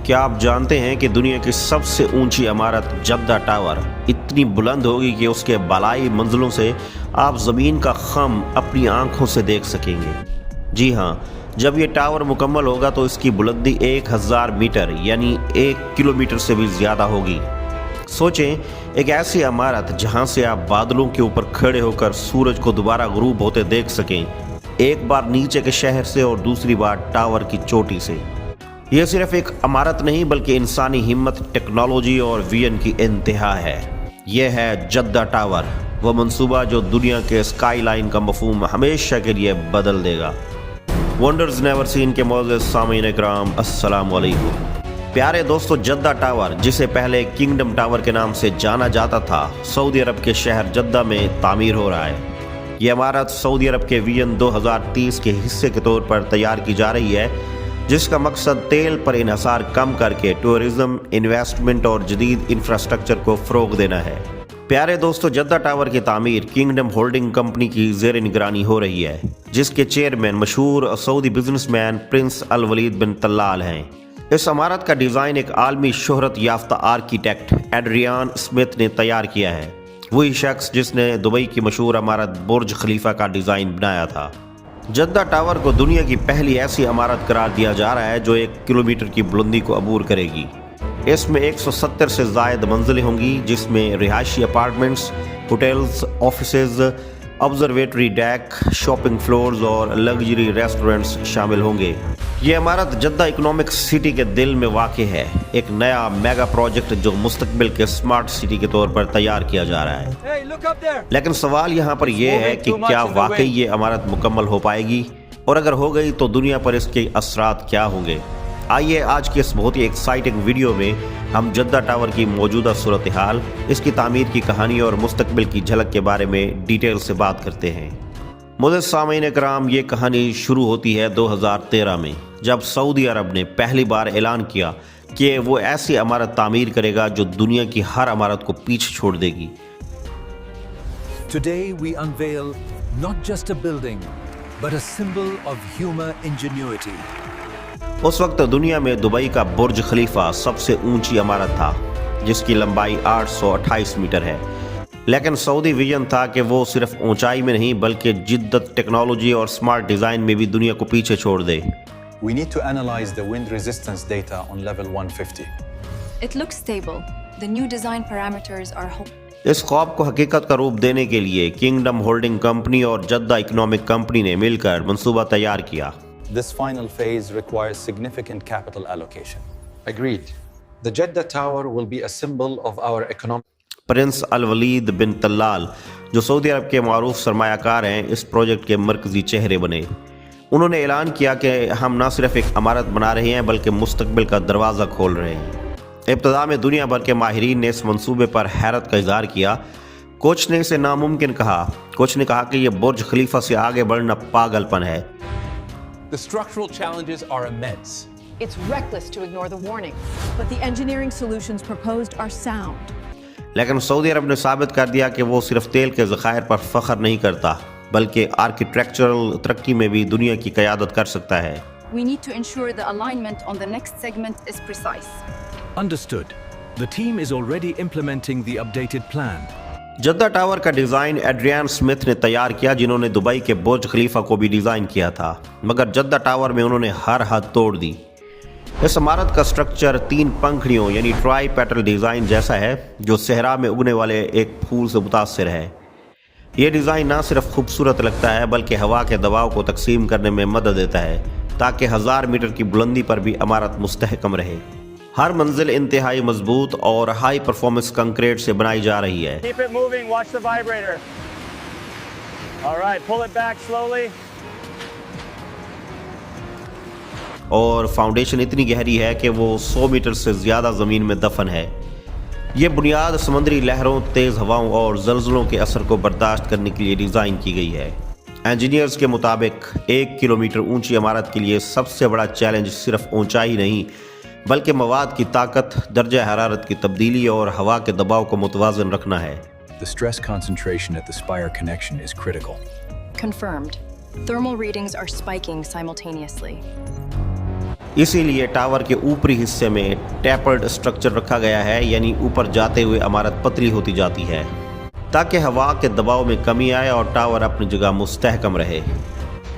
کیا آپ جانتے ہیں کہ دنیا کی سب سے اونچی عمارت جدہ ٹاور اتنی بلند ہوگی کہ اس کے بالائی منزلوں سے آپ زمین کا خم اپنی آنکھوں سے دیکھ سکیں گے؟ جی ہاں، جب یہ ٹاور مکمل ہوگا تو اس کی بلندی 1000 میٹر یعنی 1 کلومیٹر سے بھی زیادہ ہوگی۔ سوچیں، ایک ایسی عمارت جہاں سے آپ بادلوں کے اوپر کھڑے ہو کر سورج کو دوبارہ غروب ہوتے دیکھ سکیں، ایک بار نیچے کے شہر سے اور دوسری بار ٹاور کی چوٹی سے۔ یہ صرف ایک عمارت نہیں بلکہ انسانی ہمت، ٹیکنالوجی اور ویژن کی انتہا ہے۔ یہ ہے جدہ ٹاور، وہ منصوبہ جو دنیا کے اسکائی لائن کا مفہوم ہمیشہ کے لیے بدل دے گا۔ ونڈرز نیور سین کے معزز سامعین اکرام، السلام علیکم۔ پیارے دوستو، جدہ ٹاور، جسے پہلے کنگڈم ٹاور کے نام سے جانا جاتا تھا، سعودی عرب کے شہر جدہ میں تعمیر ہو رہا ہے۔ یہ عمارت سعودی عرب کے ویژن 2030 کے حصے کے طور پر تیار کی جا رہی ہے، جس کا مقصد تیل پر انحصار کم کر کے ٹورزم، انویسٹمنٹ اور جدید انفراسٹرکچر کو فروغ دینا ہے۔ پیارے دوستو، جدہ ٹاور کی تعمیر کنگڈم ہولڈنگ کمپنی کی زیر نگرانی ہو رہی ہے، جس کے چیئرمین مشہور Saudi business man prince Alwaleed bin Talal ہیں۔ اس عمارت کا ڈیزائن ایک عالمی شہرت یافتہ آرکیٹیکٹ ایڈریان اسمتھ نے تیار کیا ہے، وہی شخص جس نے دبئی کی مشہور عمارت برج خلیفہ کا ڈیزائن بنایا تھا۔ جدہ ٹاور کو دنیا کی پہلی ایسی عمارت قرار دیا جا رہا ہے جو 1 کلومیٹر کی بلندی کو عبور کرے گی۔ اس میں 170 سے زائد منزلیں ہوں گی، جس میں رہائشی apartments, hotels, offices, observatory deck, shopping floors اور لگژری ریسٹورنٹس شامل ہوں گے۔ یہ عمارت جدہ اکنامک سٹی کے دل میں واقع ہے، ایک نیا میگا پروجیکٹ جو مستقبل کے سمارٹ سٹی کے طور پر تیار کیا جا رہا ہے۔ لیکن سوال یہاں پر یہ ہے کہ کیا واقعی یہ عمارت مکمل ہو پائے گی، اور اگر ہو گئی تو دنیا پر اس کے اثرات کیا ہوں گے؟ آئیے آج کی اس بہت ہی ایکسائٹنگ ویڈیو میں ہم جدہ ٹاور کی موجودہ صورتحال، اس کی تعمیر کی کہانی اور مستقبل کی جھلک کے بارے میں ڈیٹیل سے بات کرتے ہیں۔ معزز سامعین اکرام، یہ کہانی شروع ہوتی ہے 2013 میں، جب سعودی عرب نے پہلی بار اعلان کیا کہ وہ ایسی عمارت تعمیر کرے گا جو دنیا کی ہر عمارت کو پیچھے چھوڑ دے گی۔ Today we unveil not just a building, but a symbol of human ingenuity. اس وقت دنیا میں دبئی کا برج خلیفہ سب سے اونچی عمارت تھا، جس کی لمبائی 828 میٹر ہے، لیکن سعودی ویژن تھا کہ وہ صرف اونچائی میں نہیں بلکہ جدت، ٹیکنالوجی اور سمارٹ ڈیزائن میں بھی دنیا کو پیچھے چھوڑ دے۔ We need to analyze the wind resistance data on level 150. It looks stable. The new design parameters are اس خواب کو حقیقت کا روپ دینے کے لیے کنگڈم ہولڈنگ کمپنی اور جدہ اکنامک کمپنی نے مل کر منصوبہ تیار کیا۔ This final phase requires significant capital allocation. Agreed. The Jeddah Tower will be a symbol of our economic. Prince Alwaleed bin Talal, جو سعودی عرب کے معروف سرمایہ کار ہیں، اس پروجیکٹ کے مرکزی چہرے بنے۔ انہوں نے اعلان کیا کہ ہم نہ صرف ایک عمارت بنا رہے ہیں بلکہ مستقبل کا دروازہ کھول رہے ہیں۔ ابتدا میں دنیا بھر کے ماہرین نے اس منصوبے پر حیرت کا اظہار کیا۔ کچھ نے اسے ناممکن کہا، کچھ نے کہا کہ یہ برج خلیفہ سے آگے بڑھنا پاگل پن ہے۔ The structural challenges are immense. It's reckless to ignore the warning, but the engineering solutions proposed are sound. لیکن سعودی عرب نے ثابت کر دیا کہ وہ صرف تیل کے ذخائر پر فخر نہیں کرتا بلکہ آرکیٹیکچرل ترقی میں بھی دنیا کی قیادت کر سکتا ہے۔ We need to ensure the alignment on the next segment is precise. Understood. The team is already implementing the updated plan. Jeddah tower کا ڈیزائن ایڈریان اسمتھ نے تیار کیا، جنہوں نے دبئی کے برج خلیفہ کو بھی ڈیزائن کیا تھا، مگر جدہ ٹاور میں انہوں نے ہر حد توڑ دی۔ اس عمارت کا سٹرکچر 3 پنکھڑیوں یعنی ٹرائی پیٹل ڈیزائن جیسا ہے، جو صحرا میں اگنے والے ایک پھول سے متاثر ہے۔ یہ ڈیزائن نہ صرف خوبصورت لگتا ہے بلکہ ہوا کے دباؤ کو تقسیم کرنے میں مدد دیتا ہے، تاکہ 1000 میٹر کی بلندی پر بھی عمارت مستحکم رہے۔ ہر منزل انتہائی مضبوط اور ہائی پرفارمنس کنکریٹ سے بنائی جا رہی ہے۔ Keep it moving, watch the vibrator. All right, pull it back slowly. اور فاؤنڈیشن اتنی گہری ہے کہ وہ 100 میٹر سے زیادہ زمین میں دفن ہے۔ یہ بنیاد سمندری لہروں، تیز ہواؤں اور زلزلوں کے اثر کو برداشت کرنے کے لیے ڈیزائن کی گئی ہے۔ انجینئرز کے مطابق 1 کلومیٹر اونچی عمارت کے لیے سب سے بڑا چیلنج صرف اونچائی نہیں بلکہ مواد کی طاقت، درجہ حرارت کی تبدیلی اور ہوا کے دباؤ کو متوازن رکھنا ہے۔ The stress concentration at the spire connection is critical. Confirmed. Thermal readings are spiking simultaneously. اسی لیے ٹاور کے اوپری حصے میں ٹیپرڈ اسٹرکچر رکھا گیا ہے، یعنی اوپر جاتے ہوئے عمارت پتلی ہوتی جاتی ہے تاکہ ہوا کے دباؤ میں کمی آئے اور ٹاور اپنی جگہ مستحکم رہے۔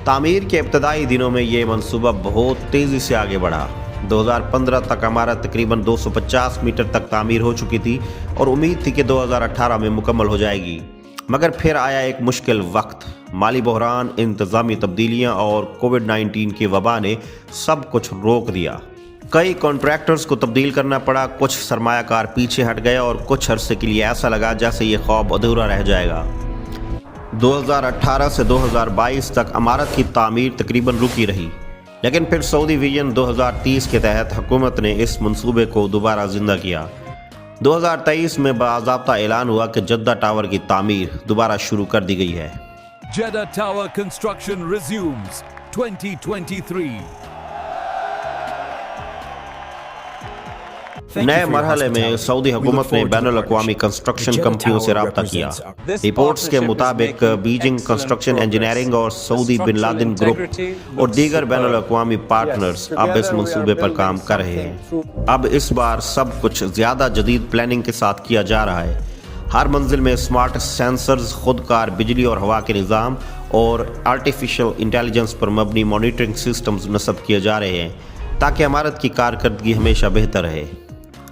تعمیر کے ابتدائی دنوں میں یہ منصوبہ بہت تیزی سے آگے بڑھا۔ 2015 تک عمارت تقریباً 250 میٹر تک تعمیر ہو چکی تھی اور امید تھی کہ 2018 میں مکمل ہو جائے گی، مگر پھر آیا ایک مشکل وقت۔ مالی بحران، انتظامی تبدیلیاں اور کووڈ-19 کی وبا نے سب کچھ روک دیا۔ کئی کانٹریکٹرز کو تبدیل کرنا پڑا، کچھ سرمایہ کار پیچھے ہٹ گئے اور کچھ عرصے کے لیے ایسا لگا جیسے یہ خواب ادھورا رہ جائے گا۔ 2018 سے 2022 تک عمارت کی تعمیر تقریباً رکی رہی، لیکن پھر سعودی ویژن 2030 کے تحت حکومت نے اس منصوبے کو دوبارہ زندہ کیا۔ 2023 میں باضابطہ اعلان ہوا کہ جدہ ٹاور کی تعمیر دوبارہ شروع کر دی گئی ہے۔ Jeddah Tower construction resumes 2023. نئے مرحلے میں سعودی حکومت نے بین الاقوامی کنسٹرکشن کمپنیوں سے رابطہ کیا۔ رپورٹس کے مطابق بیجنگ کنسٹرکشن انجینئرنگ اور سعودی بن لادن گروپ اور دیگر بین الاقوامی پارٹنرز اب اس منصوبے پر کام کر رہے ہیں۔ اب اس بار سب کچھ زیادہ جدید پلاننگ کے ساتھ کیا جا رہا ہے۔ ہر منزل میں اسمارٹ سینسرز، خود کار بجلی اور ہوا کے نظام اور آرٹیفیشل انٹیلیجنس پر مبنی مانیٹرنگ سسٹمز نصب کیے جا رہے ہیں تاکہ عمارت کی کارکردگی ہمیشہ بہتر رہے۔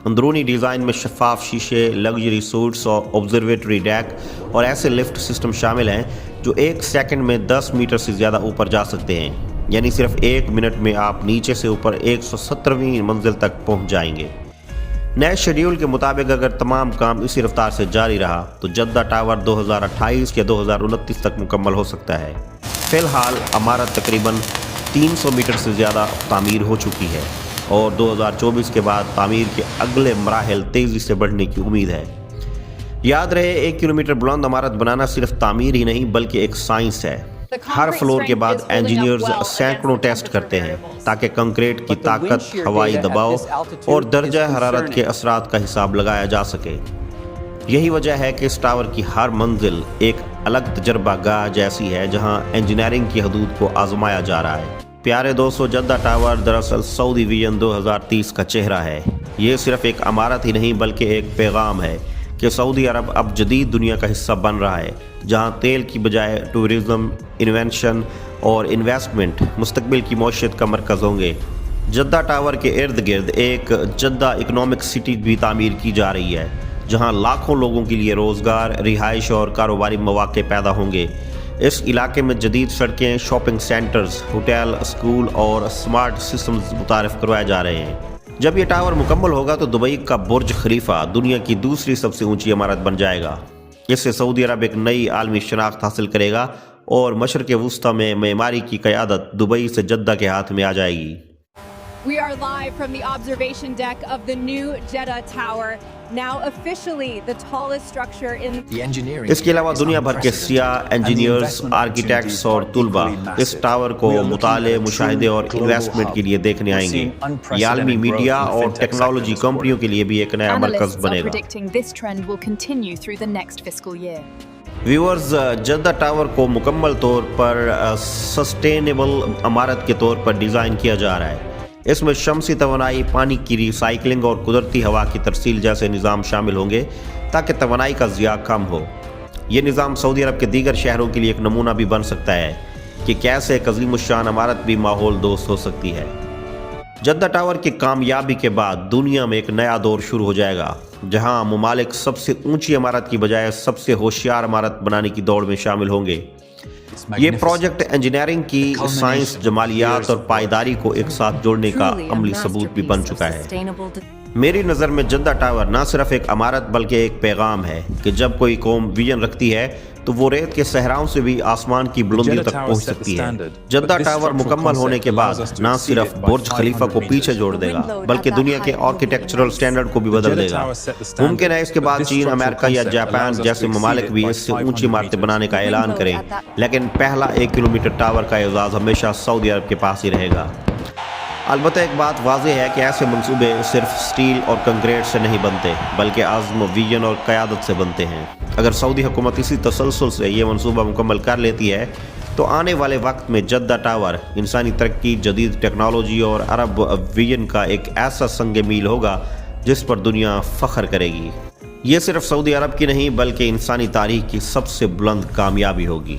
اندرونی ڈیزائن میں شفاف شیشے، لگژری سوٹس اور آبزرویٹری ڈیک اور ایسے لفٹ سسٹم شامل ہیں جو 1 سیکنڈ میں 10 میٹر سے زیادہ اوپر جا سکتے ہیں، یعنی صرف 1 منٹ میں آپ نیچے سے اوپر 117ویں منزل تک پہنچ جائیں گے۔ نئے شیڈیول کے مطابق اگر تمام کام اسی رفتار سے جاری رہا تو جدہ ٹاور 2028 یا 2029 تک مکمل ہو سکتا ہے۔ فی الحال عمارت تقریباً 300 میٹر سے زیادہ تعمیر ہو چکی ہے اور 2024 کے بعد تعمیر کے اگلے مراحل تیزی سے بڑھنے کی امید ہے۔ یاد رہے 1 کلومیٹر بلند عمارت بنانا صرف تعمیر ہی نہیں بلکہ ایک سائنس ہے۔ ہر فلور کے بعد انجینئرز سینکڑوں ٹیسٹ کرتے ہیں تاکہ کنکریٹ کی طاقت، ہوائی دباؤ اور درجہ حرارت کے اثرات کا حساب لگایا جا سکے۔ یہی وجہ ہے کہ اس ٹاور کی ہر منزل ایک الگ تجربہ گاہ جیسی ہے جہاں انجینئرنگ کی حدود کو آزمایا جا رہا ہے۔ پیارے دوستو، جدہ ٹاور دراصل سعودی ویژن 2030 کا چہرہ ہے۔ یہ صرف ایک عمارت ہی نہیں بلکہ ایک پیغام ہے کہ سعودی عرب اب جدید دنیا کا حصہ بن رہا ہے، جہاں تیل کی بجائے ٹورزم، انوینشن اور انویسٹمنٹ مستقبل کی معیشت کا مرکز ہوں گے۔ جدہ ٹاور کے ارد گرد ایک جدہ اکنامک سٹی بھی تعمیر کی جا رہی ہے، جہاں لاکھوں لوگوں کے لیے روزگار، رہائش اور کاروباری مواقع پیدا ہوں گے۔ اس علاقے میں جدید سڑکیں، شاپنگ سینٹرز، ہوٹل، اسکول اور اسمارٹ سسٹمز متعارف کروائے جا رہے ہیں۔ جب یہ ٹاور مکمل ہوگا تو دبئی کا برج خلیفہ دنیا کی دوسری سب سے اونچی عمارت بن جائے گا۔ اس سے سعودی عرب ایک نئی عالمی شناخت حاصل کرے گا اور مشرق وسطیٰ میں معماری کی قیادت دبئی سے جدہ کے ہاتھ میں آ جائے گی۔ We are live from the observation deck of the new Jeddah Tower, now officially the tallest structure in اس کے علاوہ دنیا بھر کے سیاح، انجینئرز، آرکیٹیکٹس اور طلباء اس ٹاور کو مطالعے، مشاہدے اور انویسٹمنٹ کے لیے دیکھنے آئیں گے۔ یہ عالمی میڈیا اور ٹیکنالوجی کمپنیوں کے لیے بھی ایک نیا مرکز Analysts بنے are گا۔ predicting this trend will continue through the next fiscal year. Viewers, Jeddah tower کو مکمل طور پر سسٹینیبل عمارت کے طور پر ڈیزائن کیا جا رہا ہے۔ اس میں شمسی توانائی، پانی کی ری سائیکلنگ اور قدرتی ہوا کی ترسیل جیسے نظام شامل ہوں گے تاکہ توانائی کا ضیاع کم ہو۔ یہ نظام سعودی عرب کے دیگر شہروں کے لیے ایک نمونہ بھی بن سکتا ہے کہ کیسے ایک عظیم الشان عمارت بھی ماحول دوست ہو سکتی ہے۔ جدہ ٹاور کی کامیابی کے بعد دنیا میں ایک نیا دور شروع ہو جائے گا جہاں ممالک سب سے اونچی عمارت کی بجائے سب سے ہوشیار عمارت بنانے کی دوڑ میں شامل ہوں گے۔ یہ پروجیکٹ انجینئرنگ کی سائنس، جمالیات اور پائیداری کو ایک ساتھ جوڑنے کا عملی ثبوت بھی بن چکا ہے۔ میری نظر میں جدہ ٹاور نہ صرف ایک عمارت بلکہ ایک پیغام ہے کہ جب کوئی قوم ویژن رکھتی ہے تو وہ ریت کے صحراؤں سے بھی آسمان کی بلندیوں تک پہنچ سکتی ہے۔ جدہ ٹاور مکمل ہونے کے بعد نہ صرف برج خلیفہ کو پیچھے جوڑ دے گا بلکہ دنیا کے آرکیٹیکچرل سٹینڈرڈ کو بھی بدل دے گا۔ ممکن ہے اس کے بعد چین، امریکہ یا جاپان جیسے ممالک بھی اس سے اونچی عمارتیں بنانے کا اعلان کریں، لیکن پہلا 1 کلومیٹر ٹاور کا اعزاز ہمیشہ سعودی عرب کے پاس ہی رہے گا۔ البتہ ایک بات واضح ہے کہ ایسے منصوبے صرف سٹیل اور کنکریٹ سے نہیں بنتے بلکہ عزم، ویژن اور قیادت سے بنتے ہیں۔ اگر سعودی حکومت اسی تسلسل سے یہ منصوبہ مکمل کر لیتی ہے تو آنے والے وقت میں جدہ ٹاور انسانی ترقی، جدید ٹیکنالوجی اور عرب ویژن کا ایک ایسا سنگ میل ہوگا جس پر دنیا فخر کرے گی۔ یہ صرف سعودی عرب کی نہیں بلکہ انسانی تاریخ کی سب سے بلند کامیابی ہوگی۔